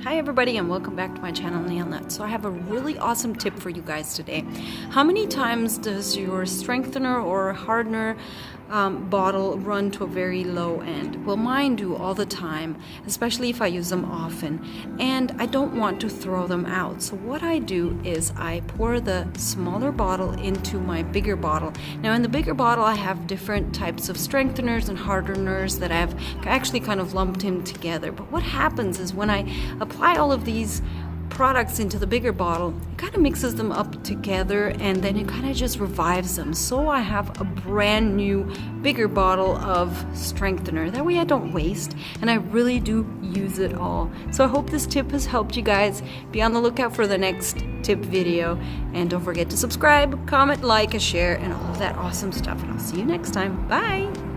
Hi everybody and welcome back to my channel Nail Nut. So I have a really awesome tip for you guys today. How many times does your strengthener or hardener bottle run to a very low end? Well, mine do all the time, especially if I use them often, and I don't want to throw them out. So what I do is I pour the smaller bottle into my bigger bottle. Now in the bigger bottle I have different types of strengtheners and hardeners that I've actually kind of lumped in together. But what happens is when I apply all of these products into the bigger bottle, it kind of mixes them up together and then it kind of just revives them. So I have a brand new bigger bottle of strengthener. That way I don't waste and I really do use it all. So I hope this tip has helped you guys. Be on the lookout for the next tip video and don't forget to subscribe, comment, like, and share, and all of that awesome stuff. And I'll see you next time. Bye!